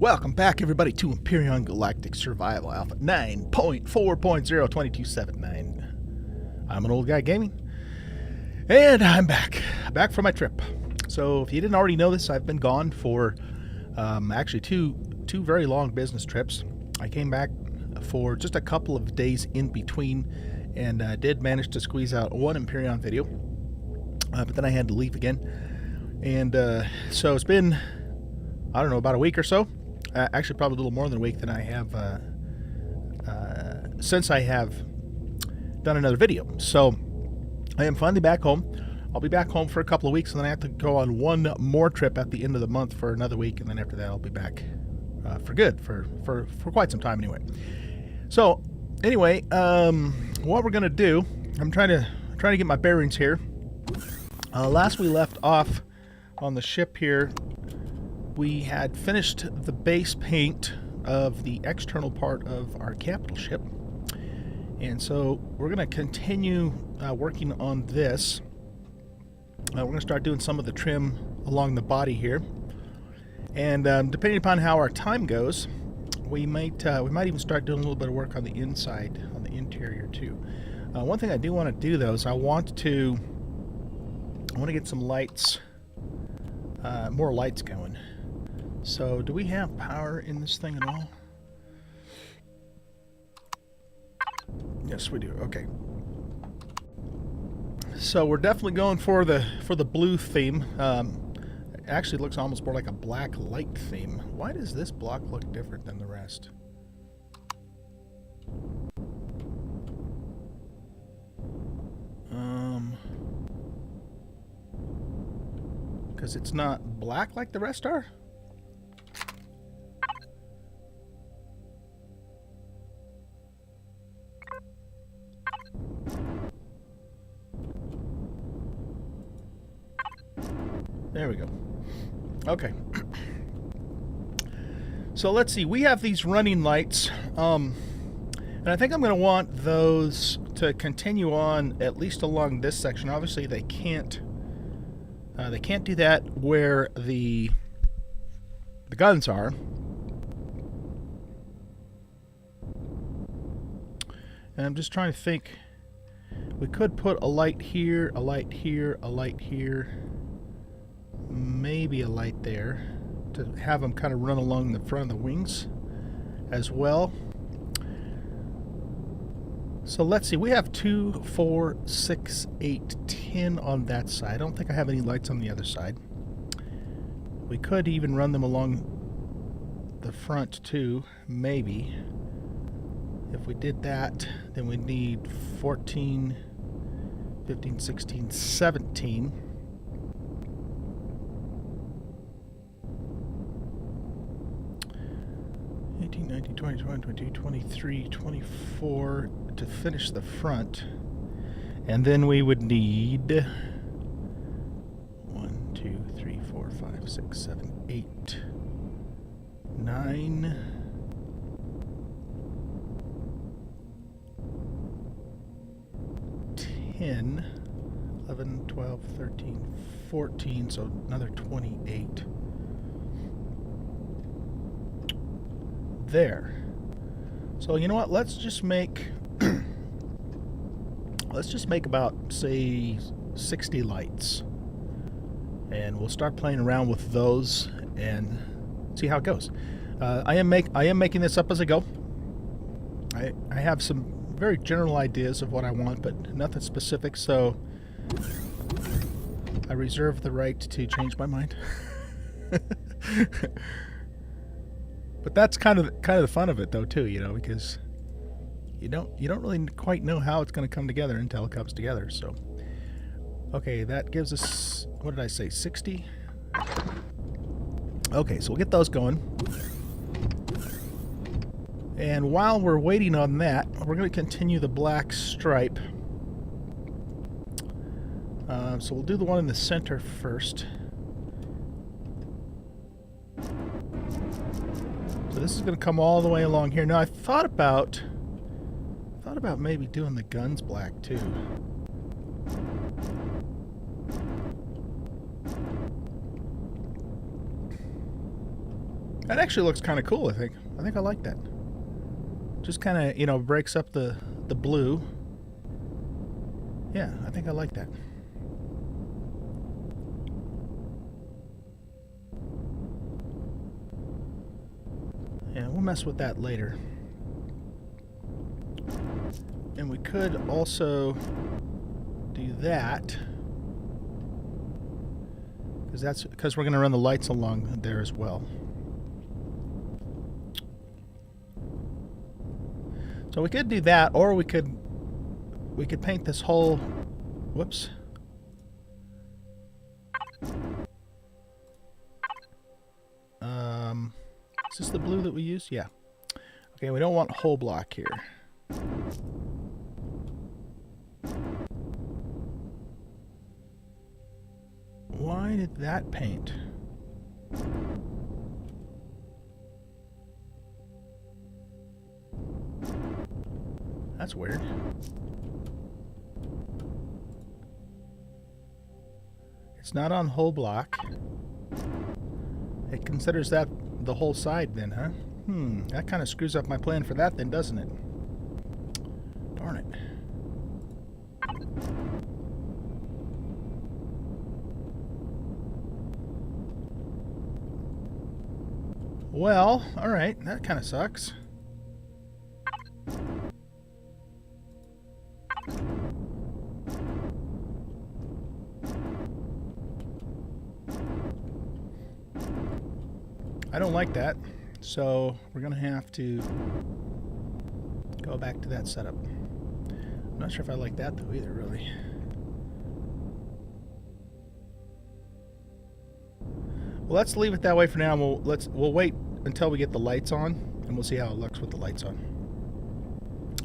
Welcome back, everybody, to Empyrion Galactic Survival Alpha 9.4.02279. I'm an Oldguy Gaming, and I'm back from my trip. So, if you didn't already know this, I've been gone for actually two very long business trips. I came back for just a couple of days in between, and did manage to squeeze out one Empyrion video, but then I had to leave again. And so it's been, I don't know, about a week or so. Actually, probably a little more than a week than I have since I have done another video. So I am finally back home. I'll be back home for a couple of weeks, and then I have to go on one more trip at the end of the month for another week, and then after that I'll be back for good for quite some time anyway. So anyway, what we're gonna do, I'm trying to get my bearings here. Last we left off on the ship here, we had finished the base paint of the external part of our capital ship, and so we're going to continue working on this. We're going to start doing some of the trim along the body here, and depending upon how our time goes, we might even start doing a little bit of work on the inside, on the interior too. One thing I do want to do though is I want to get some lights, more lights going. So, do we have power in this thing at all? Yes, we do. Okay. So we're definitely going for the blue theme. Actually, it looks almost more like a black light theme. Why does this block look different than the rest? Because it's not black like the rest are? There we go. Okay. So let's see. We have these running lights, and I think I'm going to want those to continue on at least along this section. Obviously, they can't do that where the guns are. And I'm just trying to think. We could put a light here, a light here, a light here. Maybe a light there to have them kind of run along the front of the wings as well. So let's see, we have 2, 4, 6, 8, 10 on that side. I don't think I have any lights on the other side. We could even run them along the front too, maybe. If we did that, then we'd need 14, 15, 16, 17. 18, 19, 20, 21, 22, 23, 24 to finish the front. And then we would need 1, 2, 3, 4, 5, 6, 7, 8, 9, 10, 11, 12, 13, 14, so another 28. There. So you know what? Let's just make about, say, 60 lights, and we'll start playing around with those and see how it goes. I am making this up as I go. I have some very general ideas of what I want, but nothing specific. So I reserve the right to change my mind. But that's kind of the fun of it, though, too, you know, because you don't really quite know how it's going to come together until it comes together. So, okay, that gives us, what did I say, 60? Okay, so we'll get those going. And while we're waiting on that, we're going to continue the black stripe. So we'll do the one in the center first. So this is going to come all the way along here. Now I thought about maybe doing the guns black too. That actually looks kind of cool, I think. I think I like that. Just kind of, you know, breaks up the blue. Yeah, I think I like that. Yeah, we'll mess with that later. And we could also do that. Because we're going to run the lights along there as well. So we could do that, or we could paint this whole. Whoops. Is this the blue that we use? Yeah. Okay, we don't want whole block here. Why did that paint? That's weird. It's not on whole block. It considers that the whole side then, huh? That kind of screws up my plan for that then, doesn't it? Darn it. Well, alright, that kind of sucks. I don't like that, so we're going to have to go back to that setup. I'm not sure if I like that though either, really. Well, let's leave it that way for now. We'll wait until we get the lights on, and we'll see how it looks with the lights on.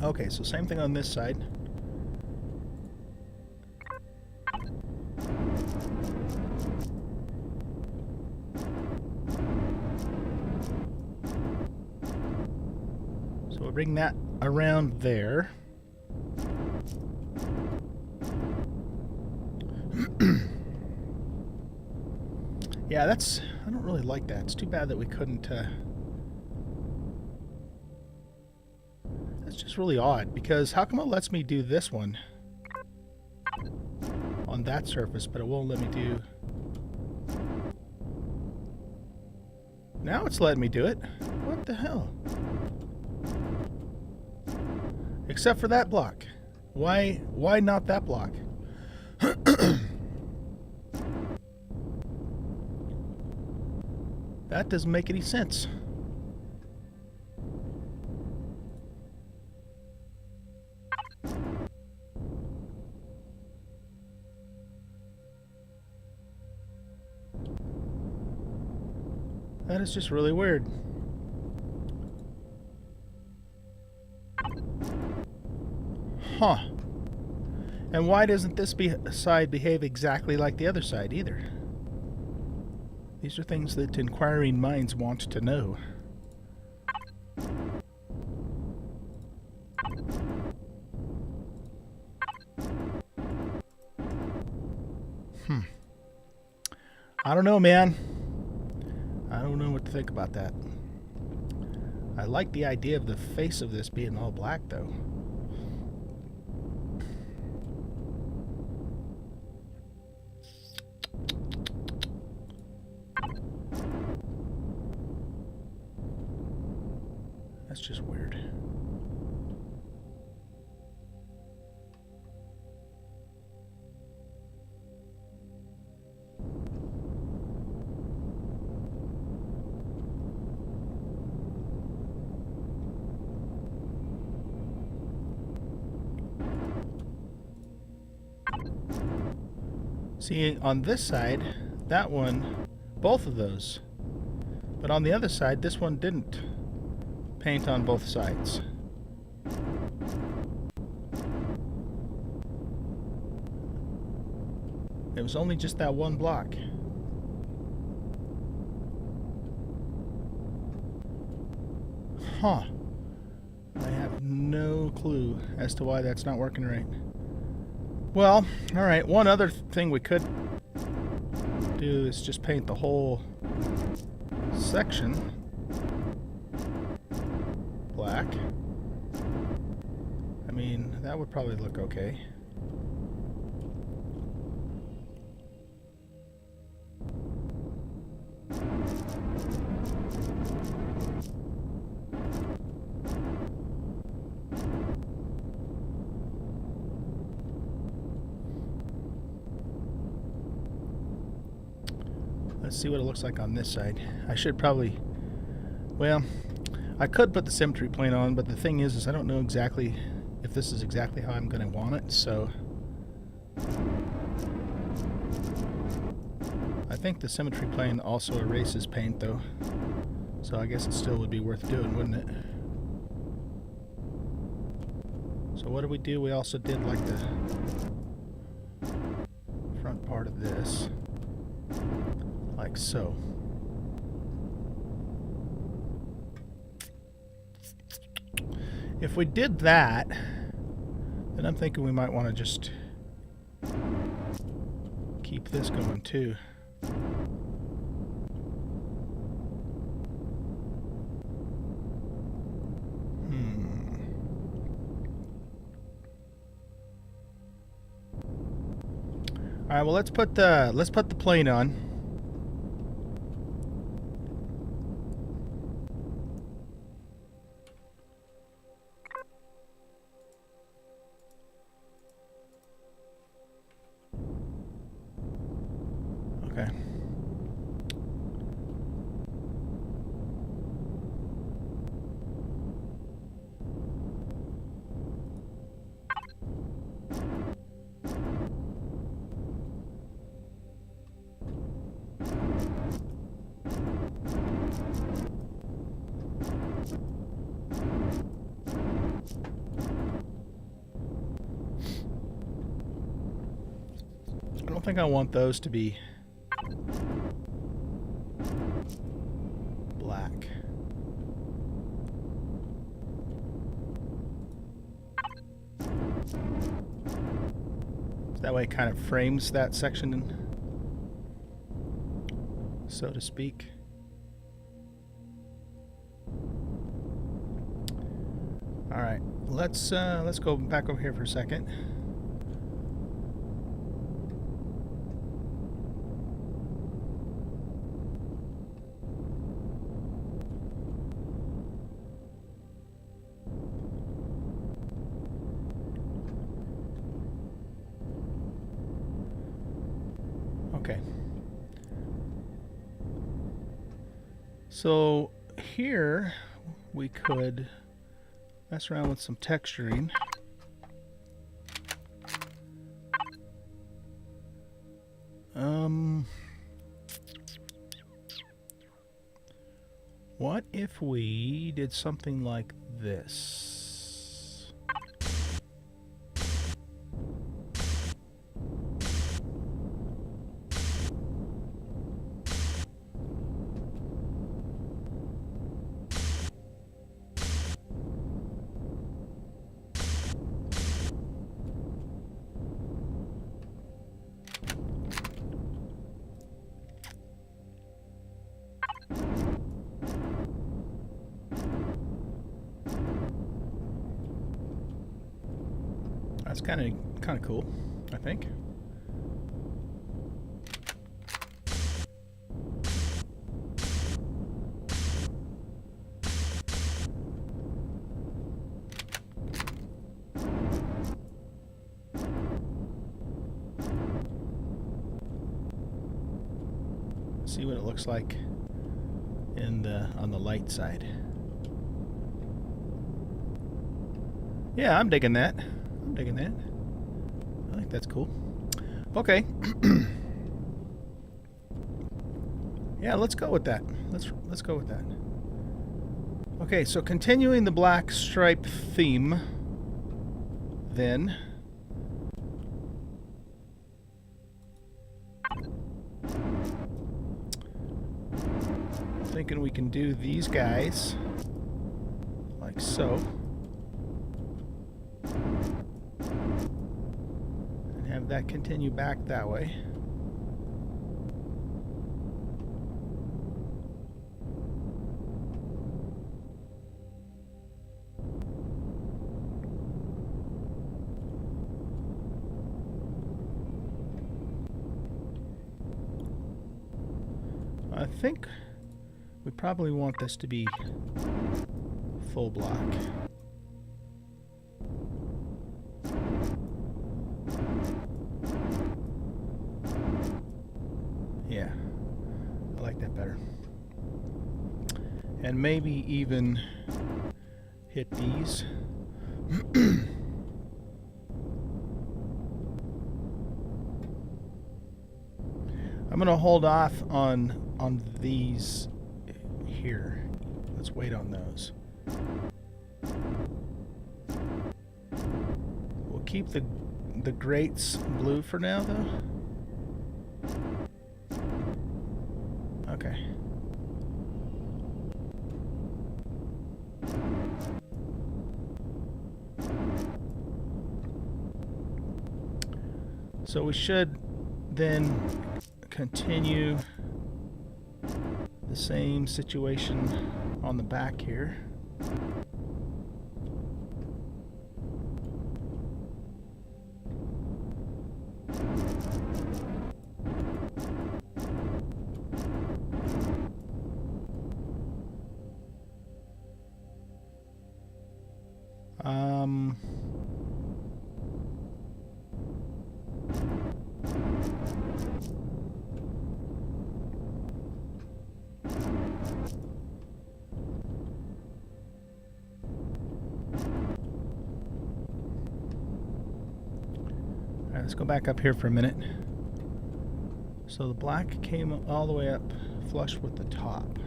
Okay, so same thing on this side. So we'll bring that around there. Yeah, I don't really like that. It's too bad that we couldn't, that's just really odd, because how come it lets me do this one on that surface, but it won't let me do... Now it's letting me do it. What the hell? Except for that block. Why not that block? That doesn't make any sense. That is just really weird. Huh. And why doesn't this side behave exactly like the other side either? These are things that inquiring minds want to know. I don't know, man. I don't know what to think about that. I like the idea of the face of this being all black, though. That's just weird. See, on this side, that one, both of those. But on the other side, this one didn't paint on both sides. It was only just that one block. Huh. I have no clue as to why that's not working right. Well, alright, one other thing we could do is just paint the whole section black. I mean, that would probably look okay. Let's see what it looks like on this side. I should probably, well, I could put the symmetry plane on, but the thing is I don't know exactly if this is exactly how I'm going to want it, so I think the symmetry plane also erases paint though, so I guess it still would be worth doing, wouldn't it? So what did we do? We also did like the front part of this, like so. If we did that, then I'm thinking we might want to just keep this going too. All right, well let's put the plane on. Okay. I don't think I want those to be black. That way it kind of frames that section, so to speak. All right, let's go back over here for a second. Okay. So here we could mess around with some texturing. What if we did something like this? That's kind of cool, I think. See what it looks like in on the light side. Yeah, I'm digging that. I'm digging that. I think that's cool. Okay. Yeah, let's go with that. Let's go with that. Okay, so continuing the black stripe theme, then thinking we can do these guys like so. And have that continue back that way. I think we probably want this to be full block. Yeah, I like that better. And maybe even hit these. I'm gonna hold off on these here. Let's wait on those. We'll keep the grates blue for now, though. Okay. So we should then continue the same situation on the back here. Let's go back up here for a minute. So the black came all the way up flush with the top.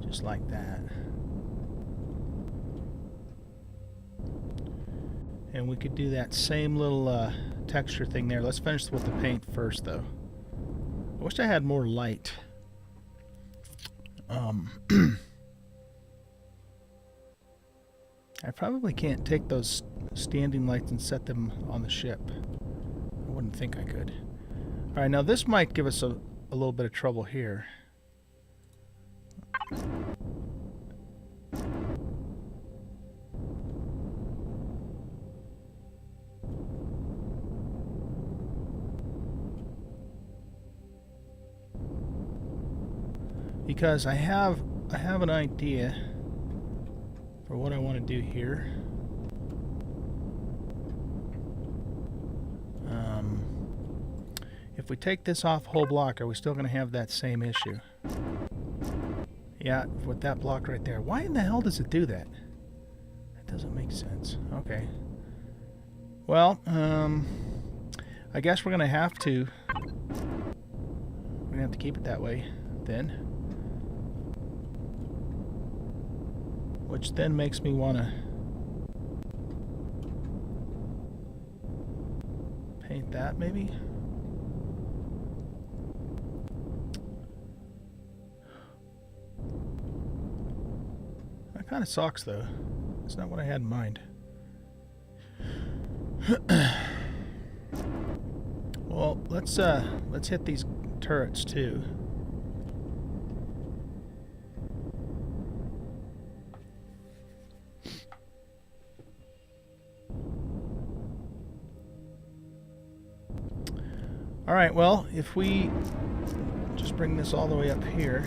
Just like that. And we could do that same little texture thing there. Let's finish with the paint first, though. I wish I had more light. I probably can't take those standing lights and set them on the ship. I wouldn't think I could. Alright, now this might give us a little bit of trouble here. Because I have an idea for what I want to do here. If we take this off whole block, are we still going to have that same issue? Yeah, with that block right there. Why in the hell does it do that? That doesn't make sense. Okay. Well, I guess we're going to have to keep it that way then. Which then makes me want to paint that, maybe? That kind of sucks, though. It's not what I had in mind. Well, let's hit these turrets too. Alright, well, if we just bring this all the way up here.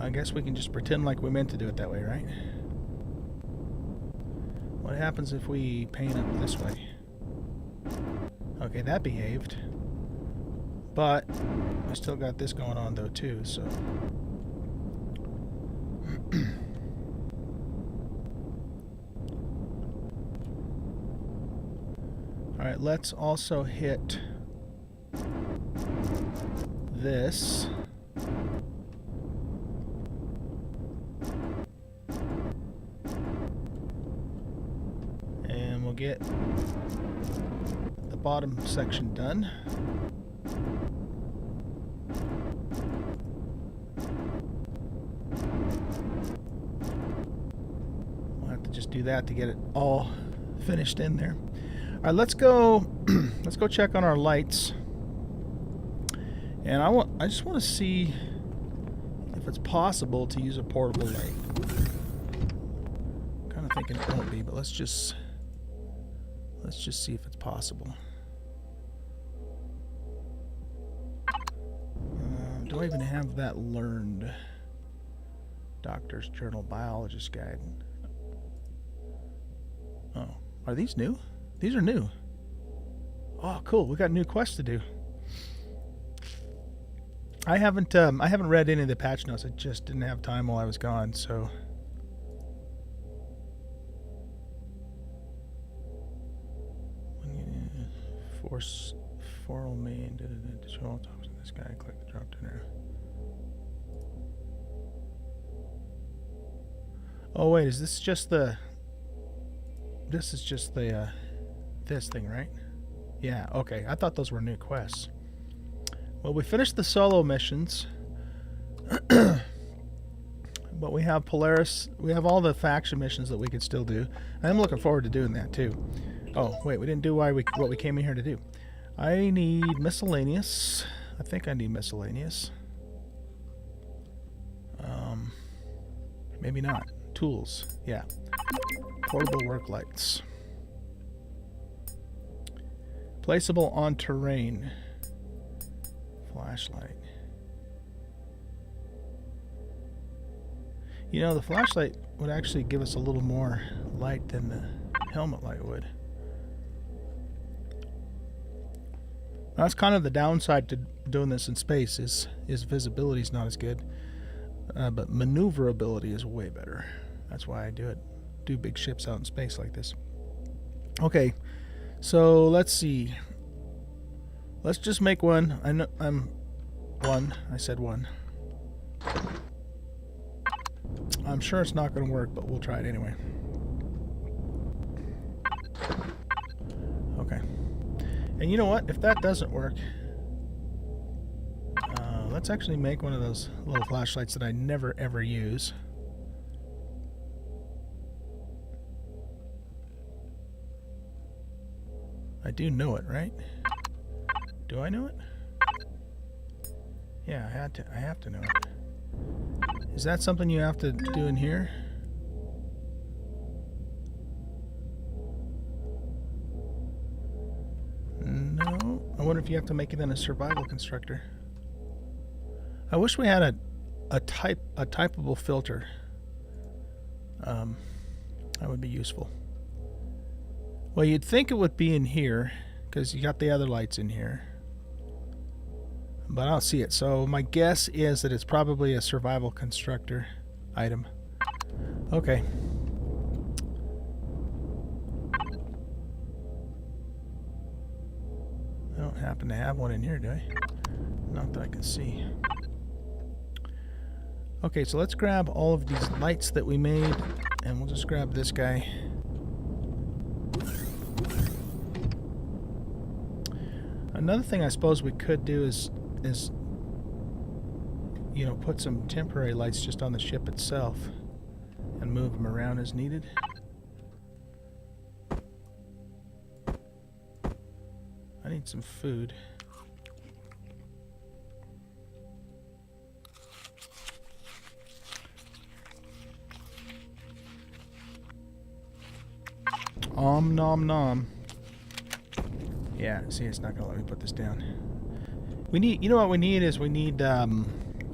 I guess we can just pretend like we meant to do it that way, right? What happens if we paint up this way? Okay, that behaved. But we still got this going on though too, so... Alright, let's also hit this. And we'll get the bottom section done. We'll have to just do that to get it all finished in there. All right, let's go check on our lights. And I just want to see if it's possible to use a portable light. Kind of thinking it won't be, but let's just see if it's possible. Do I even have that learned? Doctor's Journal Biologist Guide. Oh, are these new? These are new. Oh, cool. We got new quests to do. I haven't read any of the patch notes. I just didn't have time while I was gone, so. Force foral main. Show all talks in this guy. Click the drop down arrow. Oh wait, is this just the? This is just the this thing, right? Yeah. Okay. I thought those were new quests. Well, we finished the solo missions, but we have Polaris. We have all the faction missions that we could still do. I'm looking forward to doing that too. Oh wait, we didn't do what we came in here to do. I need miscellaneous. I think I need miscellaneous. Maybe not. Tools. Yeah. Portable work lights. Placeable on terrain. Flashlight. You know, the flashlight would actually give us a little more light than the helmet light would. That's kind of the downside to doing this in space is visibility is not as good, but maneuverability is way better. That's why I do big ships out in space like this. Okay, so let's see. Let's just make one. I know I'm one. I said one. I'm sure it's not going to work, but we'll try it anyway. Okay. And you know what? If that doesn't work, let's actually make one of those little flashlights that I never ever use. I do know it, right? Do I know it? Yeah, I have to know it. Is that something you have to do in here? No. I wonder if you have to make it in a survival constructor. I wish we had a typable filter. That would be useful. Well, you'd think it would be in here because you got the other lights in here. But I don't see it, so my guess is that it's probably a survival constructor item. Okay. I don't happen to have one in here, do I? Not that I can see. Okay, so let's grab all of these lights that we made, and we'll just grab this guy. Another thing I suppose we could do is you know, put some temporary lights just on the ship itself and move them around as needed. I need some food. Om nom nom. Yeah, see, it's not gonna let me put this down. We need, you know what we need is we need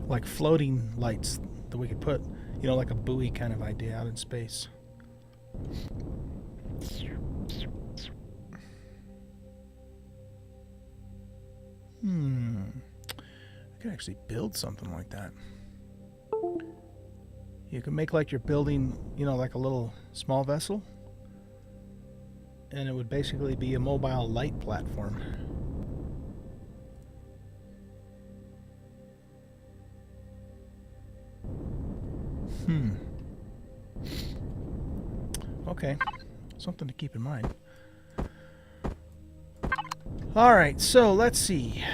like floating lights that we could put, you know, like a buoy kind of idea out in space. I could actually build something like that. You can make like you're building, you know, like a little small vessel. And it would basically be a mobile light platform. Okay. Something to keep in mind. Alright, so let's see.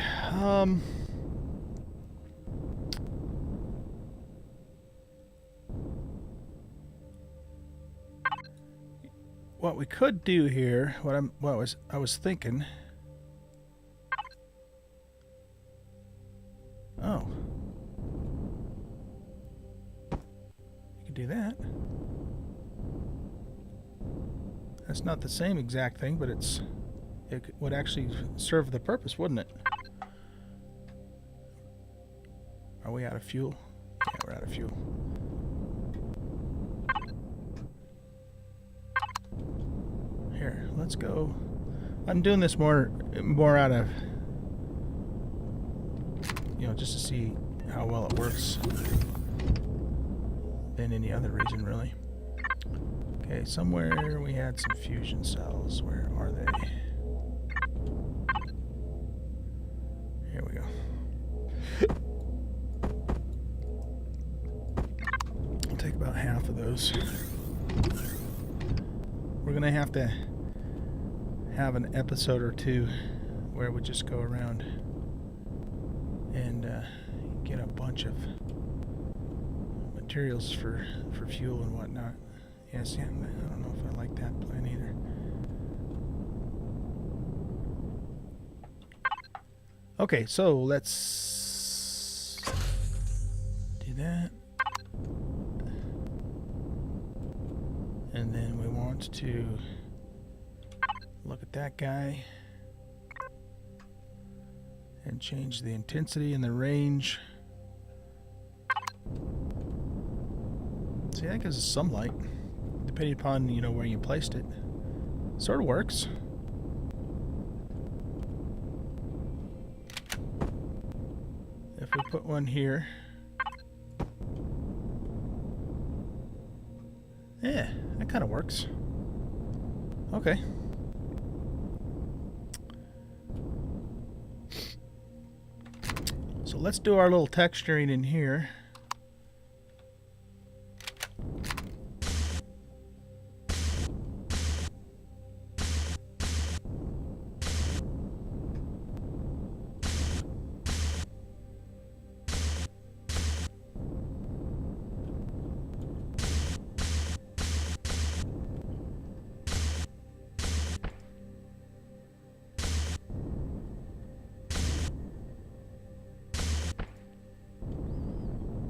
What we could do here, I was thinking. Oh. You could do that. That's not the same exact thing, but it would actually serve the purpose, wouldn't it? Are we out of fuel? Yeah, we're out of fuel. Here, let's go. I'm doing this more out of, you know, just to see how well it works than any other reason, really. Okay, somewhere we had some fusion cells. Where are they? Here we go. I'll take about half of those. We're going to have an episode or two where we just go around and get a bunch of materials for fuel and whatnot. Yes, yeah, I don't know if I like that plan either. Okay, so let's do that. And then we want to look at that guy and change the intensity and the range. See, that gives us some light, depending upon, you know, where you placed it. Sort of works. If we put one here, yeah, that kind of works. Okay. So let's do our little texturing in here.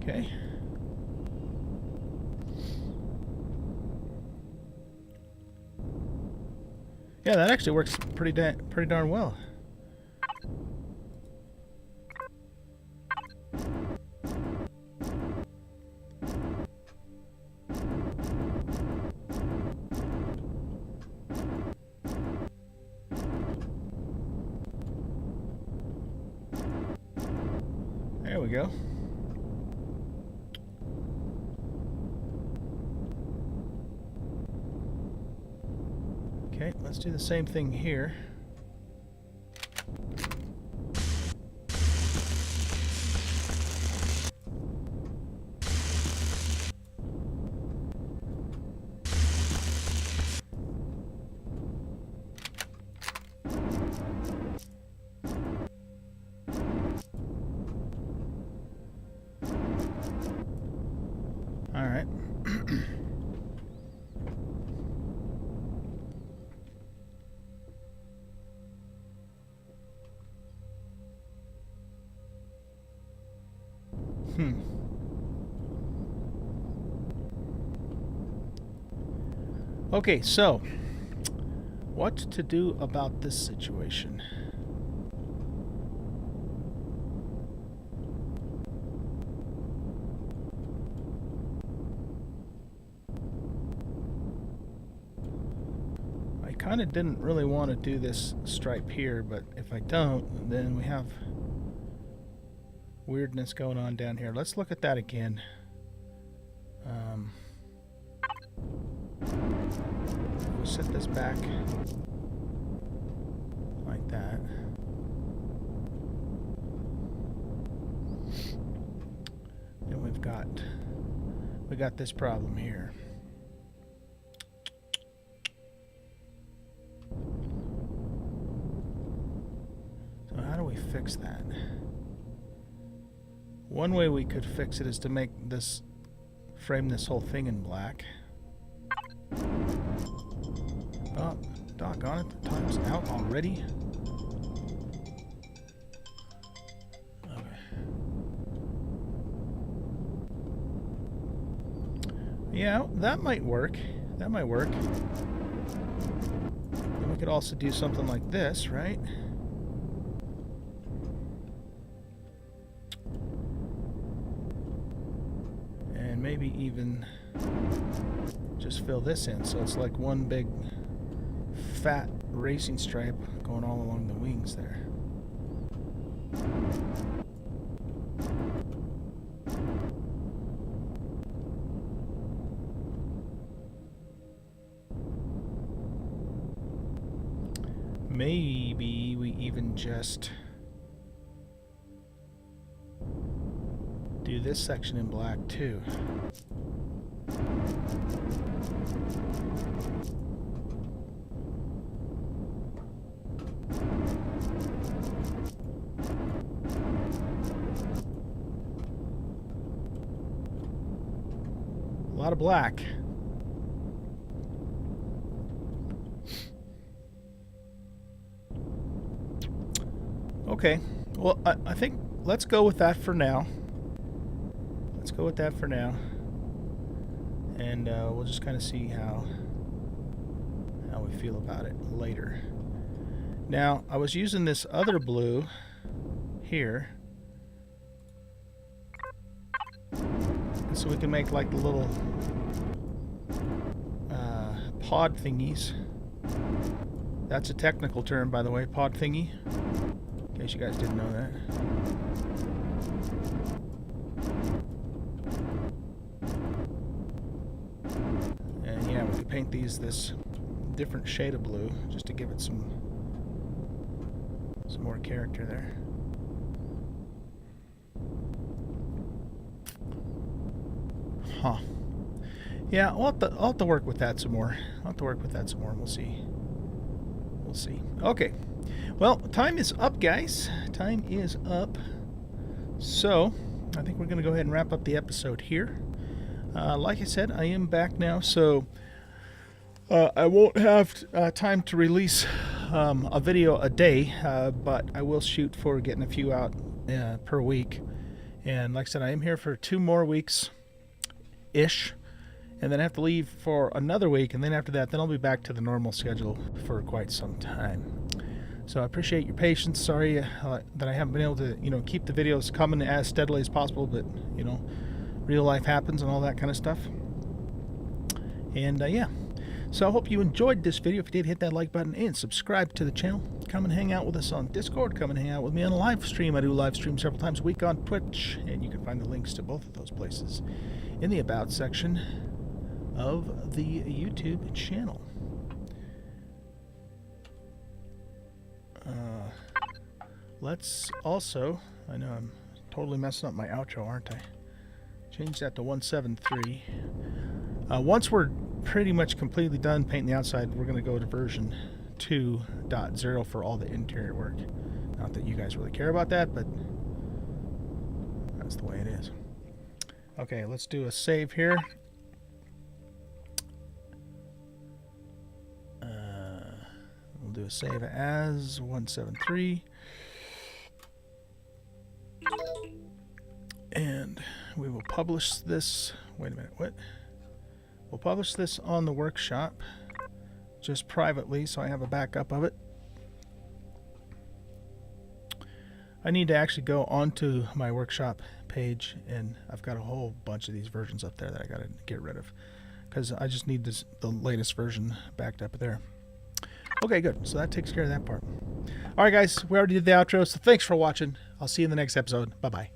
Okay. Yeah, that actually works pretty darn well. There we go. Okay, let's do the same thing here. All right. Okay, so what to do about this situation? I kind of didn't really want to do this stripe here, but if I don't, then we have weirdness going on down here. Let's look at that again. We'll set this back like that. And we got this problem here. So how do we fix that? One way we could fix it is to make this, frame this whole thing in black. Oh, doggone it, the time's out already. Okay. Yeah, that might work. That might work. And we could also do something like this, right? And maybe even just fill this in so it's like one big fat racing stripe going all along the wings there. Maybe we even just do this section in black too. A lot of black. Okay, well, I think let's go with that for now. Let's go with that for now. And we'll just kind of see how we feel about it later. Now, I was using this other blue here. And so we can make like the little pod thingies. That's a technical term, by the way, pod thingy. In case you guys didn't know that. And yeah, we could paint these this different shade of blue just to give it some more character there. Huh. Yeah, I'll have to work with that some more. I'll have to work with that some more and we'll see. We'll see. Okay. Well, time is up, guys. Time is up. So, I think we're going to go ahead and wrap up the episode here. Like I said, I am back now, so I won't have time to release a video a day, but I will shoot for getting a few out per week. And like I said, I am here for 2 more weeks-ish, and then I have to leave for another week, and then after that, then I'll be back to the normal schedule for quite some time. So I appreciate your patience. Sorry that I haven't been able to, keep the videos coming as steadily as possible, but, real life happens and all that kind of stuff. And, yeah. So I hope you enjoyed this video. If you did, hit that like button and subscribe to the channel. Come and hang out with us on Discord. Come and hang out with me on a live stream. I do live stream several times a week on Twitch, and you can find the links to both of those places in the About section of the YouTube channel. Let's also, I know I'm totally messing up my outro, aren't I? Change that to 173. Once we're pretty much completely done painting the outside, we're going to go to version 2.0 for all the interior work. Not that you guys really care about that, but that's the way it is. Okay, let's do a save here. We'll do a save as 173. And we will publish this. Wait a minute, what? We'll publish this on the workshop just privately so I have a backup of it. I need to actually go onto my workshop page, and I've got a whole bunch of these versions up there that I got to get rid of because I just need the latest version backed up there. Okay, good. So that takes care of that part. All right, guys, we already did the outro, so thanks for watching. I'll see you in the next episode. Bye-bye.